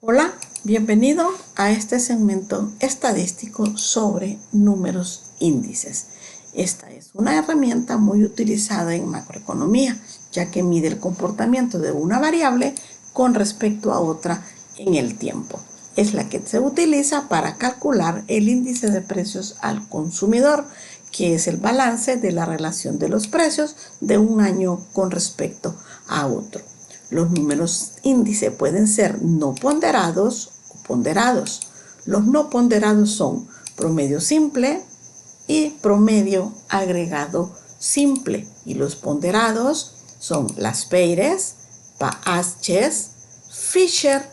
Hola, bienvenido a este segmento estadístico sobre números índices. Esta es una herramienta muy utilizada en macroeconomía, ya que mide el comportamiento de una variable con respecto a otra en el tiempo. Es la que se utiliza para calcular el índice de precios al consumidor, que es el balance de la relación de los precios de un año con respecto a otro. Los números índice pueden ser no ponderados o ponderados. Los no ponderados son promedio simple y promedio agregado simple. Y los ponderados son las Peires, Paaches, Fisher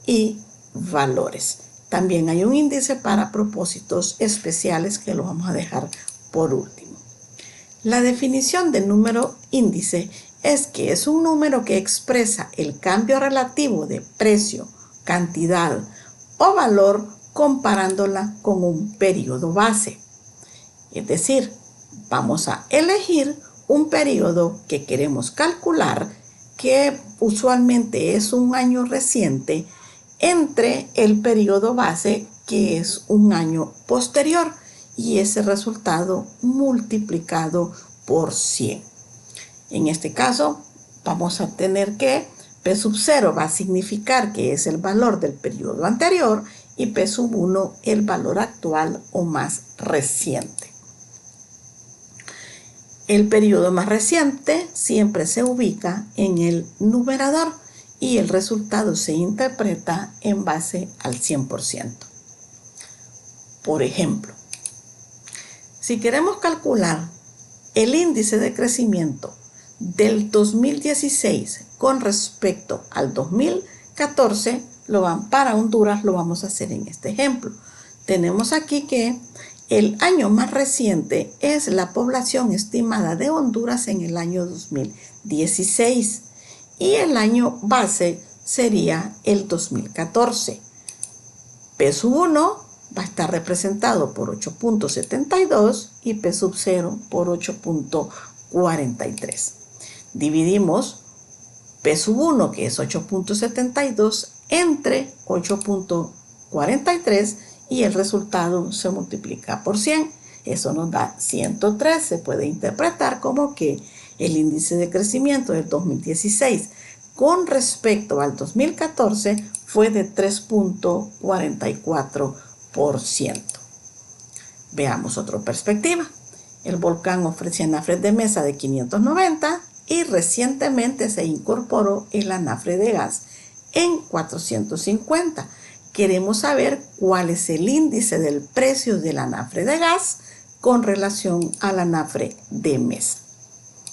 y valores. También hay un índice para propósitos especiales que lo vamos a dejar por último. La definición de número índice es que es un número que expresa el cambio relativo de precio, cantidad o valor comparándola con un periodo base. Es decir, vamos a elegir un periodo que queremos calcular, que usualmente es un año reciente, entre el periodo base, que es un año posterior, y ese resultado multiplicado por 100. En este caso, vamos a tener que P0 va a significar que es el valor del periodo anterior y P1 el valor actual o más reciente. El periodo más reciente siempre se ubica en el numerador y el resultado se interpreta en base al 100%. Por ejemplo, si queremos calcular el índice de crecimiento del 2016 con respecto al 2014, para Honduras lo vamos a hacer en este ejemplo. Tenemos aquí que el año más reciente es la población estimada de Honduras en el año 2016 y el año base sería el 2014. P1 va a estar representado por 8.72 y P0 por 8.43. Dividimos P1, que es 8.72, entre 8.43 y el resultado se multiplica por 100. Eso nos da 103. Se puede interpretar como que el índice de crecimiento del 2016 con respecto al 2014 fue de 3.44%. Veamos otra perspectiva. El volcán ofrece anafre de mesa de 590 y recientemente se incorporó el anafre de gas en 450. Queremos saber cuál es el índice del precio del anafre de gas con relación al anafre de mesa.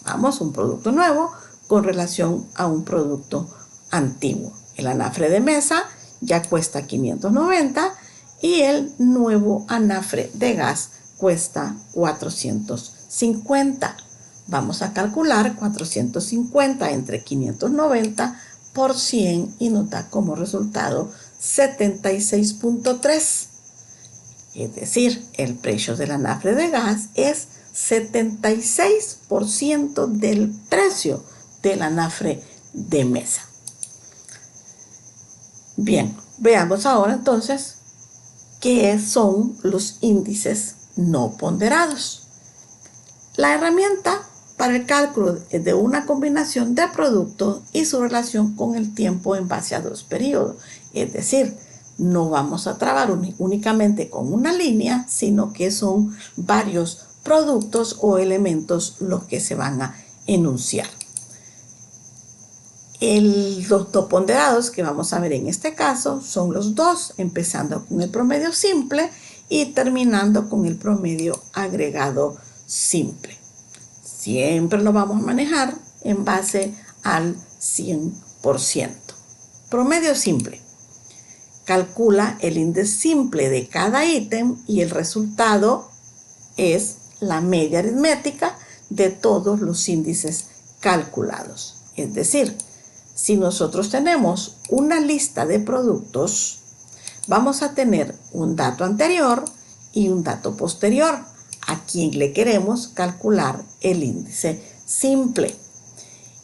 Vamos, un producto nuevo con relación a un producto antiguo. El anafre de mesa ya cuesta 590 y el nuevo anafre de gas cuesta 450. Vamos a calcular 450 entre 590 por 100 y nos da como resultado 76.3. Es decir, el precio del anafre de gas es 76% del precio del anafre de mesa. Bien, veamos ahora entonces qué son los índices no ponderados. La herramienta para el cálculo de una combinación de productos y su relación con el tiempo en base a dos periodos. Es decir, no vamos a trabajar únicamente con una línea, sino que son varios productos o elementos los que se van a enunciar. Los dos ponderados que vamos a ver en este caso son los dos, empezando con el promedio simple y terminando con el promedio agregado simple. Siempre lo vamos a manejar en base al 100%. Promedio simple. Calcula el índice simple de cada ítem y el resultado es la media aritmética de todos los índices calculados. Es decir, si nosotros tenemos una lista de productos, vamos a tener un dato anterior y un dato posterior. A quien le queremos calcular el índice simple.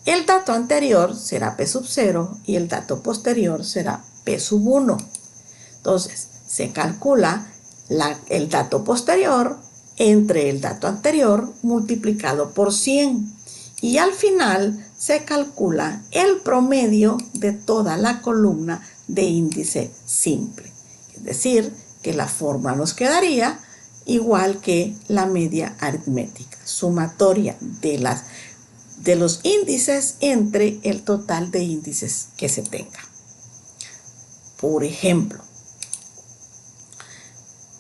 El dato anterior será P0 y el dato posterior será P sub 1. Entonces, se calcula el dato posterior entre el dato anterior multiplicado por 100. Y al final se calcula el promedio de toda la columna de índice simple. Es decir, que la forma nos quedaría igual que la media aritmética, sumatoria de los índices entre el total de índices que se tenga. Por ejemplo,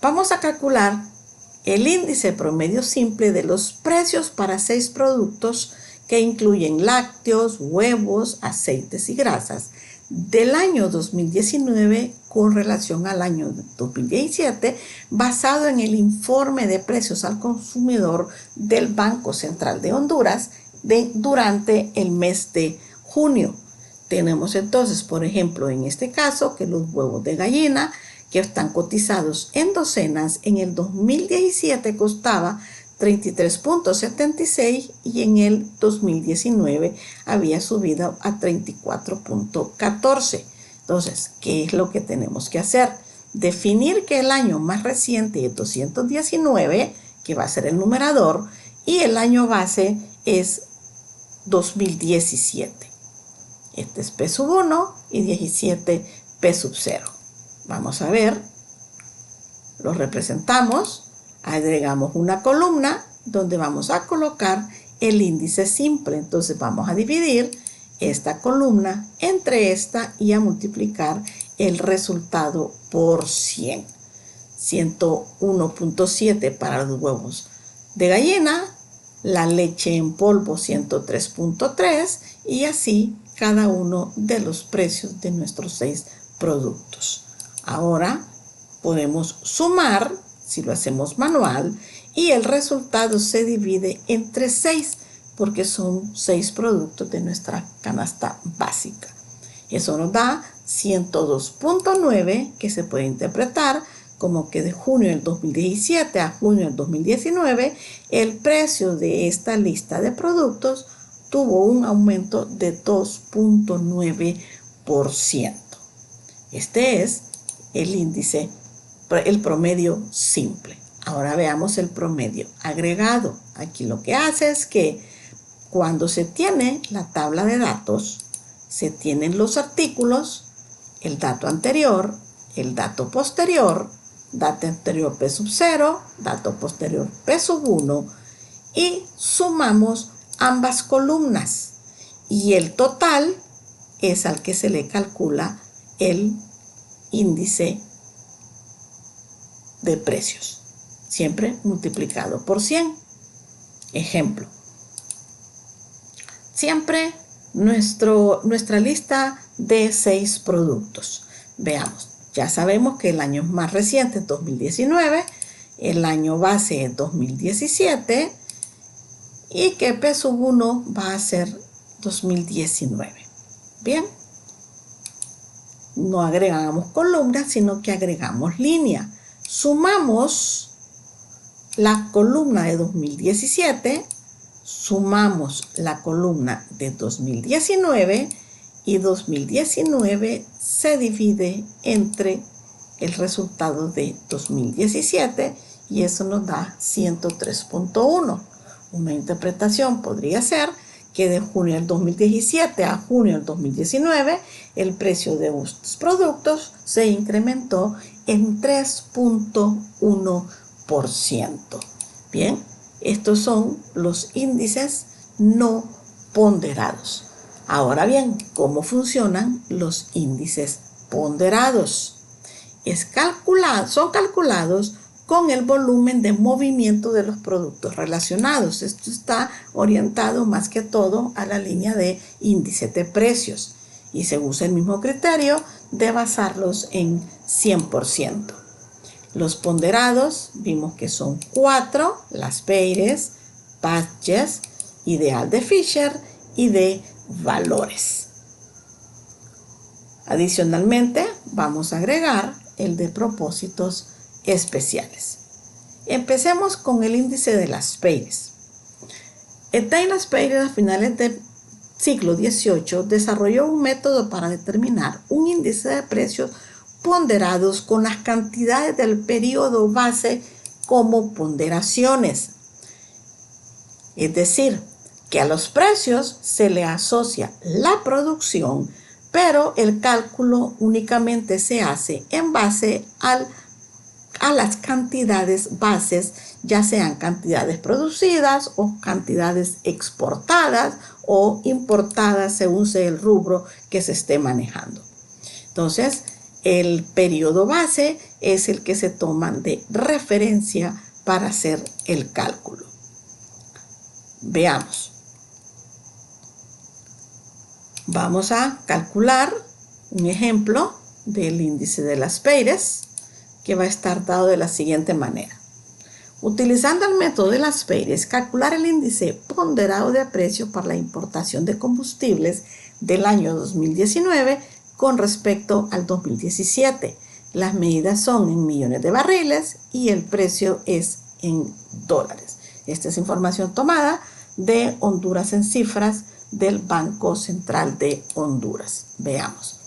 vamos a calcular el índice promedio simple de los precios para 6 productos que incluyen lácteos, huevos, aceites y grasas del año 2019 con relación al año 2017, basado en el informe de precios al consumidor del Banco Central de Honduras durante el mes de junio. Tenemos entonces, por ejemplo, en este caso, que los huevos de gallina que están cotizados en docenas en el 2017 costaba 33.76 y en el 2019 había subido a 34.14. Entonces, ¿qué es lo que tenemos que hacer? Definir que el año más reciente es 219, que va a ser el numerador, y el año base es 2017. Este es P sub 1 y 17 P sub 0. Vamos a ver, lo representamos, agregamos una columna donde vamos a colocar el índice simple. Entonces vamos a dividir esta columna entre esta y a multiplicar el resultado por 100. 101.7 para los huevos de gallina, la leche en polvo 103.3 y así cada uno de los precios de nuestros 6 productos. Ahora podemos sumar, si lo hacemos manual, y el resultado se divide entre 6, porque son 6 productos de nuestra canasta básica. Eso nos da 102.9, que se puede interpretar como que de junio del 2017 a junio del 2019, el precio de esta lista de productos tuvo un aumento de 2.9%. Este es el índice, el promedio simple. Ahora veamos el promedio agregado. Aquí lo que hace es que cuando se tiene la tabla de datos, se tienen los artículos, el dato anterior, el dato posterior, dato anterior P sub 0, dato posterior P sub 1 y sumamos ambas columnas y el total es al que se le calcula el índice de precios, siempre multiplicado por 100. Ejemplo, siempre nuestra lista de 6 productos. Veamos, ya sabemos que el año más reciente es 2019, el año base es 2017 y que P sub 1 va a ser 2019. Bien, no agregamos columnas, sino que agregamos línea. Sumamos la columna de 2017, sumamos la columna de 2019 y 2019 se divide entre el resultado de 2017 y eso nos da 103.1. Una interpretación podría ser que de junio del 2017 a junio del 2019 el precio de estos productos se incrementó en 3.1%. Bien, estos son los índices no ponderados. Ahora bien, ¿cómo funcionan los índices ponderados? Son calculados con el volumen de movimiento de los productos relacionados. Esto está orientado más que todo a la línea de índice de precios y se usa el mismo criterio de basarlos en 100%. Los ponderados vimos que son 4, las Peires, Patches, Ideal de Fisher y de valores. Adicionalmente, vamos a agregar el de propósitos especiales. Empecemos con el índice de las Peires. Está en las Peires a finales de siglo XVIII desarrolló un método para determinar un índice de precios ponderados con las cantidades del periodo base como ponderaciones. Es decir, que a los precios se le asocia la producción, pero el cálculo únicamente se hace en base a las cantidades bases, ya sean cantidades producidas o cantidades exportadas o importadas según sea el rubro que se esté manejando. Entonces, el periodo base es el que se toma de referencia para hacer el cálculo. Veamos. Vamos a calcular un ejemplo del índice de Las Peires, que va a estar dado de la siguiente manera. Utilizando el método de Las Peires, calcular el índice ponderado de precio para la importación de combustibles del año 2019 con respecto al 2017. Las medidas son en millones de barriles y el precio es en dólares. Esta es información tomada de Honduras en cifras del Banco Central de Honduras. Veamos.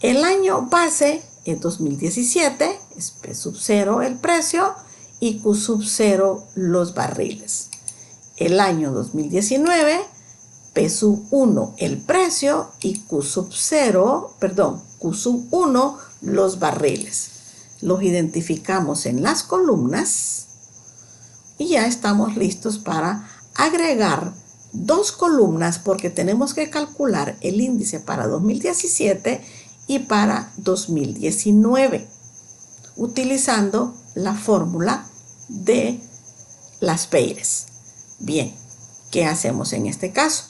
El año base es 2017, es P sub 0 el precio y Q sub 0 los barriles. El año 2019, P sub 1 el precio y Q sub 1 los barriles. Los identificamos en las columnas y ya estamos listos para agregar dos columnas porque tenemos que calcular el índice para 2017 y para 2019 utilizando la fórmula de Las Peires. Bien, ¿qué hacemos en este caso?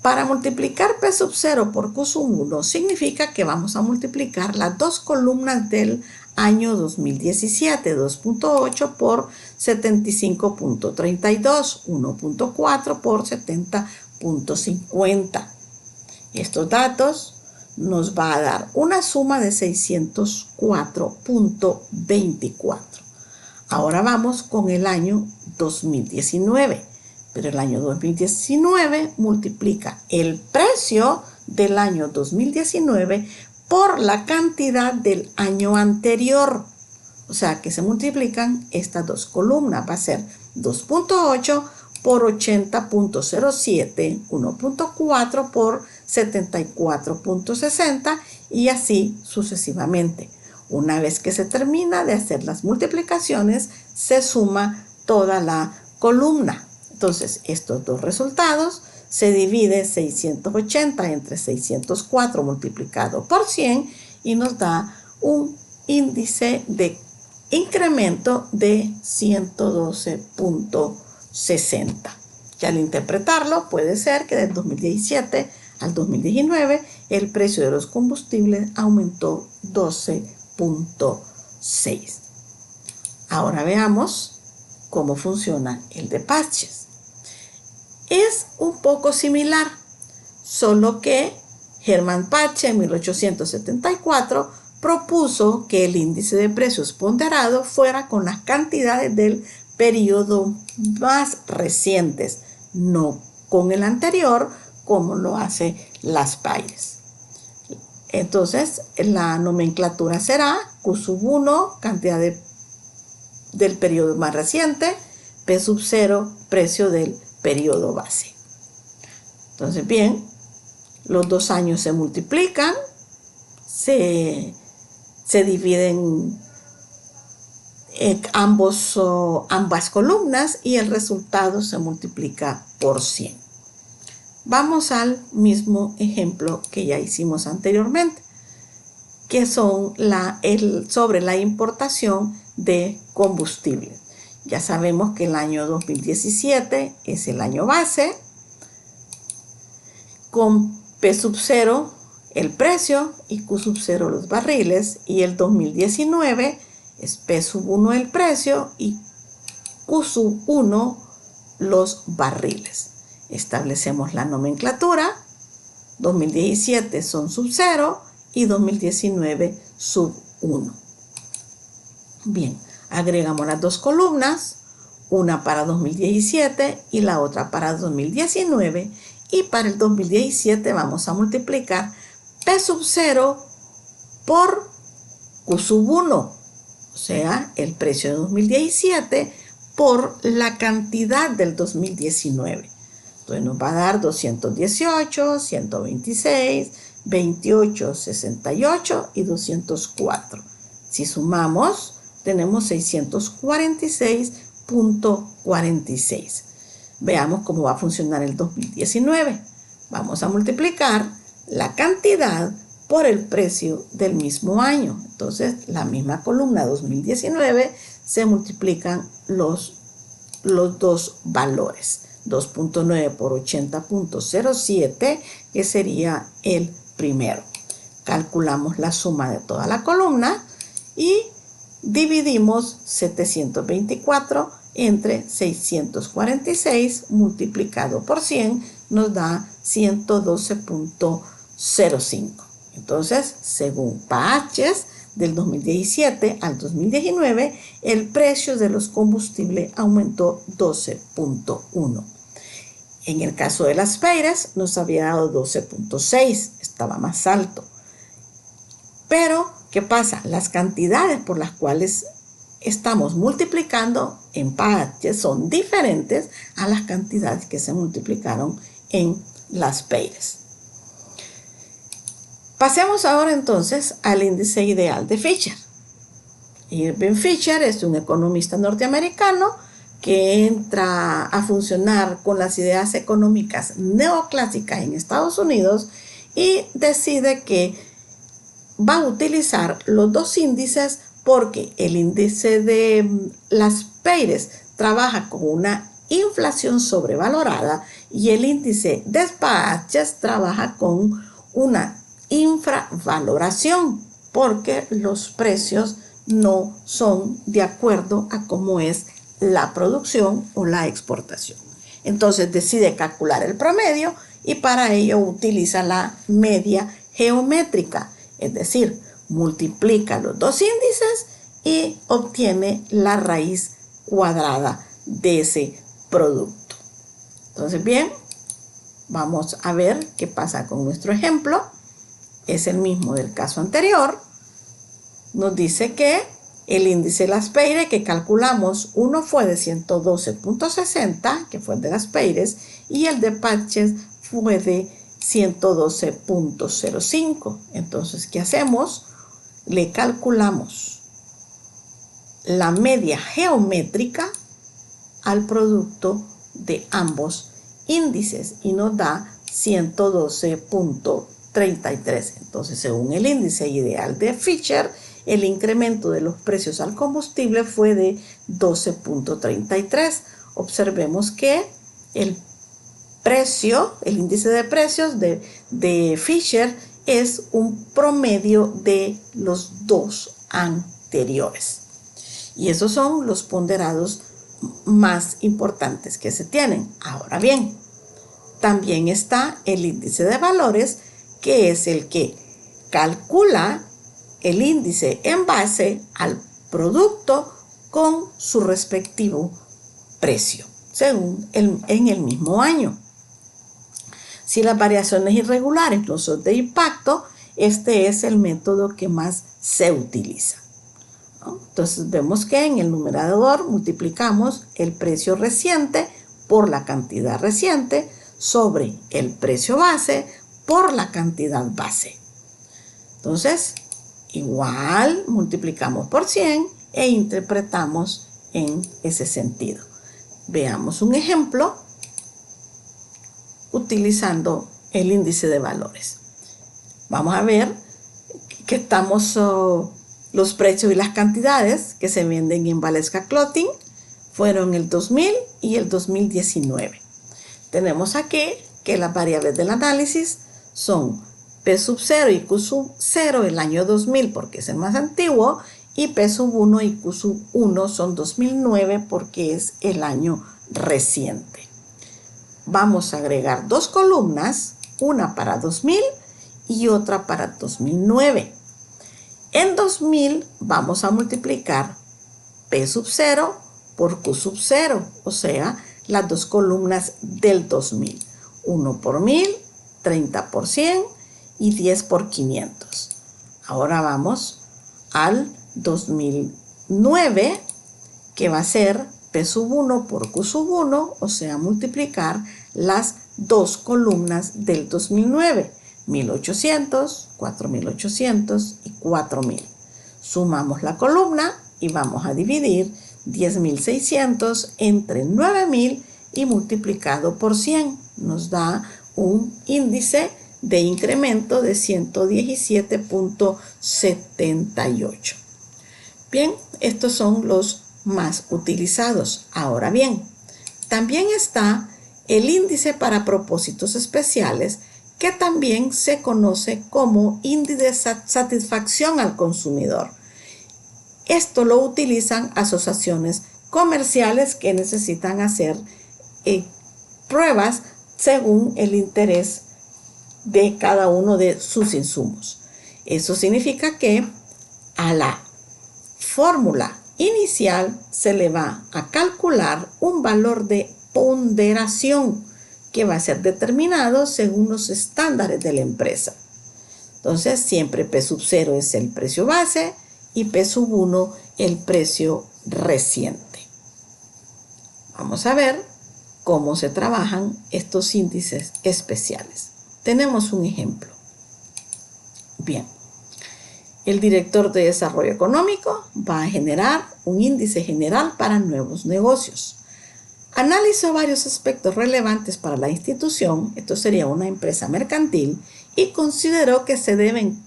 Para multiplicar P sub 0 por Q sub 1 significa que vamos a multiplicar las dos columnas del año 2017, 2.8 por 75.32, 1.4 por 70.50. Estos datos nos va a dar una suma de 604.24. Ahora vamos con el año 2019. Pero el año 2019 multiplica el precio del año 2019 por la cantidad del año anterior. O sea que se multiplican estas dos columnas. Va a ser 2.8 por 80.07, 1.4 por 74.60 y así sucesivamente. Una vez que se termina de hacer las multiplicaciones, se suma toda la columna. Entonces, estos dos resultados se divide 680 entre 604 multiplicado por 100 y nos da un índice de incremento de 112.60. Ya al interpretarlo, puede ser que del 2017 al 2019 el precio de los combustibles aumentó 12.6. Ahora veamos cómo funciona el de Patches. Es un poco similar, solo que Hermann Patche en 1874 propuso que el índice de precios ponderado fuera con las cantidades del periodo más recientes, no con el anterior como lo hace Las Peires. Entonces la nomenclatura será Q sub 1, cantidad del periodo más reciente, P sub 0, precio del periodo base. Entonces, bien, los dos años se multiplican, se dividen ambas columnas y el resultado se multiplica por 100. Vamos al mismo ejemplo que ya hicimos anteriormente, que son sobre la importación de combustible. Ya sabemos que el año 2017 es el año base, con P sub 0 el precio y Q sub 0 los barriles, y el 2019 es P sub 1 el precio y Q sub 1 los barriles. Establecemos la nomenclatura, 2017 son sub 0 y 2019 sub 1. Bien, agregamos las dos columnas, una para 2017 y la otra para 2019. Y para el 2017 vamos a multiplicar P sub 0 por Q sub 1, o sea, el precio de 2017 por la cantidad del 2019. Entonces nos va a dar 218, 126, 28, 68 y 204. Si sumamos, tenemos 646.46. Veamos cómo va a funcionar el 2019. Vamos a multiplicar la cantidad por el precio del mismo año. Entonces, la misma columna 2019 se multiplican los dos valores. 2.9 por 80.07, que sería el primero. Calculamos la suma de toda la columna y dividimos 724 entre 646 multiplicado por 100 nos da 112.05. Entonces, según Paches, del 2017 al 2019, el precio de los combustibles aumentó 12.1. En el caso de las Peires nos había dado 12.6, estaba más alto. Pero, ¿qué pasa? Las cantidades por las cuales estamos multiplicando en Paches son diferentes a las cantidades que se multiplicaron en las Peires. Pasemos ahora entonces al índice ideal de Fisher. Irving Fisher es un economista norteamericano que entra a funcionar con las ideas económicas neoclásicas en Estados Unidos y decide que va a utilizar los dos índices porque el índice de las Peires trabaja con una inflación sobrevalorada y el índice de Paches trabaja con una infravaloración porque los precios no son de acuerdo a cómo es la producción o la exportación. Entonces decide calcular el promedio y para ello utiliza la media geométrica, es decir, multiplica los dos índices y obtiene la raíz cuadrada de ese producto. Entonces, bien, vamos a ver qué pasa con nuestro ejemplo. Es el mismo del caso anterior. Nos dice que el índice de las Peires que calculamos, uno fue de 112.60, que fue el de las Peires, y el de Paches fue de 112.05. Entonces, ¿qué hacemos? Le calculamos la media geométrica al producto de ambos índices y nos da 112.33. Entonces, según el índice ideal de Fisher, el incremento de los precios al combustible fue de 12.33. Observemos que el índice de precios de Fisher es un promedio de los dos anteriores. Y esos son los ponderados más importantes que se tienen. Ahora bien, también está el índice de valores, que es el que calcula el índice en base al producto con su respectivo precio, según en el mismo año. Si las variaciones irregulares no son de impacto, este es el método que más se utiliza, ¿no? Entonces vemos que en el numerador multiplicamos el precio reciente por la cantidad reciente sobre el precio base por la cantidad base. Entonces, igual multiplicamos por 100 e interpretamos en ese sentido. Veamos un ejemplo utilizando el índice de valores. Vamos a ver que estamos los precios y las cantidades que se venden en Valeska Clothing fueron el 2000 y el 2019. Tenemos aquí que las variables del análisis son P sub 0 y Q sub 0 el año 2000 porque es el más antiguo y P sub 1 y Q sub 1 son 2009 porque es el año reciente. Vamos a agregar dos columnas, una para 2000 y otra para 2009. En 2000 vamos a multiplicar P sub 0 por Q sub 0, o sea, las dos columnas del 2000. 1 por 1000, 30 por 100 y 10 por 500. Ahora vamos al 2009, que va a ser P sub 1 por Q sub 1, o sea, multiplicar las dos columnas del 2009, 1800, 4800 y 4000. Sumamos la columna y vamos a dividir 10.600 entre 9.000 y multiplicado por 100 nos da un índice de incremento de 117.78. Bien, estos son los más utilizados. Ahora bien, también está el índice para propósitos especiales, que también se conoce como índice de satisfacción al consumidor. Esto lo utilizan asociaciones comerciales que necesitan hacer pruebas según el interés de cada uno de sus insumos. Eso significa que a la fórmula inicial se le va a calcular un valor de ponderación que va a ser determinado según los estándares de la empresa. Entonces, siempre P sub 0 es el precio base y P sub 1 el precio reciente. Vamos a ver cómo se trabajan estos índices especiales. Tenemos un ejemplo. Bien, el director de desarrollo económico va a generar un índice general para nuevos negocios. Analizó varios aspectos relevantes para la institución, esto sería una empresa mercantil, y consideró que se deben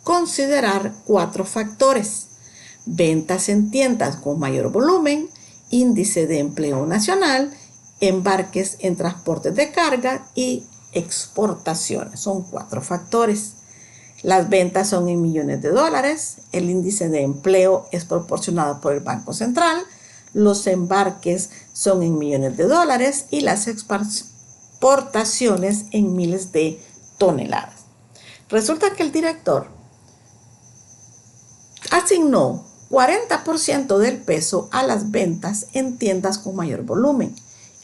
considerar 4 factores: ventas en tiendas con mayor volumen, índice de empleo nacional, embarques en transportes de carga y exportaciones. Son 4 factores. Las ventas son en millones de dólares, el índice de empleo es proporcionado por el Banco Central, los embarques son en millones de dólares y las exportaciones en miles de toneladas. Resulta que el director asignó 40% del peso a las ventas en tiendas con mayor volumen,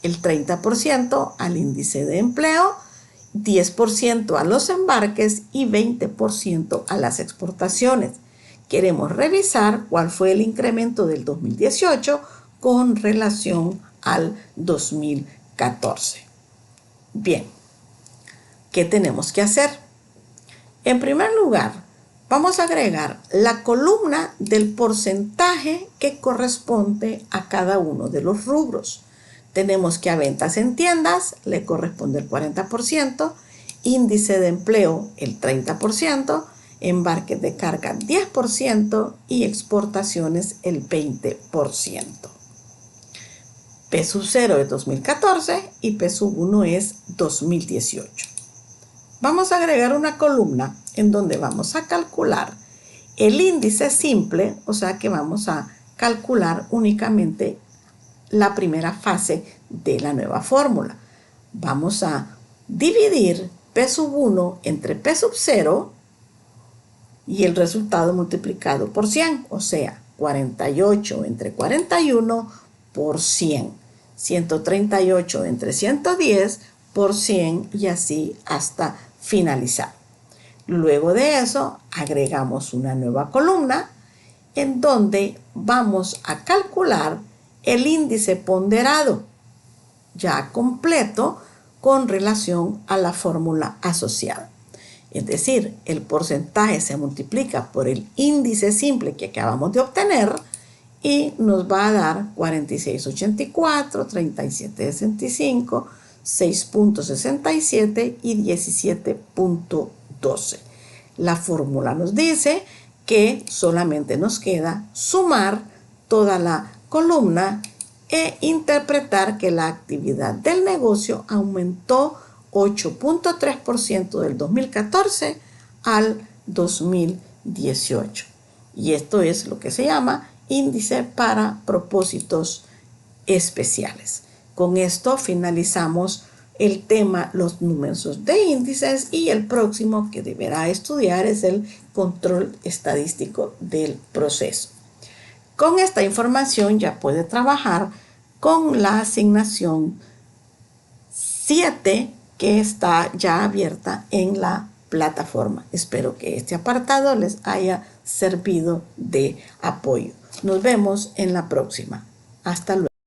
el 30% al índice de empleo, 10% a los embarques y 20% a las exportaciones. Queremos revisar cuál fue el incremento del 2018 con relación al 2014. Bien, ¿qué tenemos que hacer? En primer lugar, vamos a agregar la columna del porcentaje que corresponde a cada uno de los rubros. Tenemos que a ventas en tiendas le corresponde el 40%, índice de empleo el 30%, embarques de carga 10% y exportaciones el 20%. P sub 0 es 2014 y P sub 1 es 2018. Vamos a agregar una columna en donde vamos a calcular el índice simple, o sea que vamos a calcular únicamente la primera fase de la nueva fórmula. Vamos a dividir P sub 1 entre P sub 0 y el resultado multiplicado por 100, o sea, 48 entre 41 por 100, 138 entre 110 por 100 y así hasta finalizar. Luego de eso, agregamos una nueva columna en donde vamos a calcular el índice ponderado ya completo con relación a la fórmula asociada. Es decir, el porcentaje se multiplica por el índice simple que acabamos de obtener y nos va a dar 46.84, 37.65, 6.67 y 17.12. La fórmula nos dice que solamente nos queda sumar toda la columna e interpretar que la actividad del negocio aumentó 8.3% del 2014 al 2018. Y esto es lo que se llama índice para propósitos especiales. Con esto finalizamos el tema los números de índices y el próximo que deberá estudiar es el control estadístico del proceso. Con esta información ya puede trabajar con la asignación 7 que está ya abierta en la plataforma. Espero que este apartado les haya servido de apoyo. Nos vemos en la próxima. Hasta luego.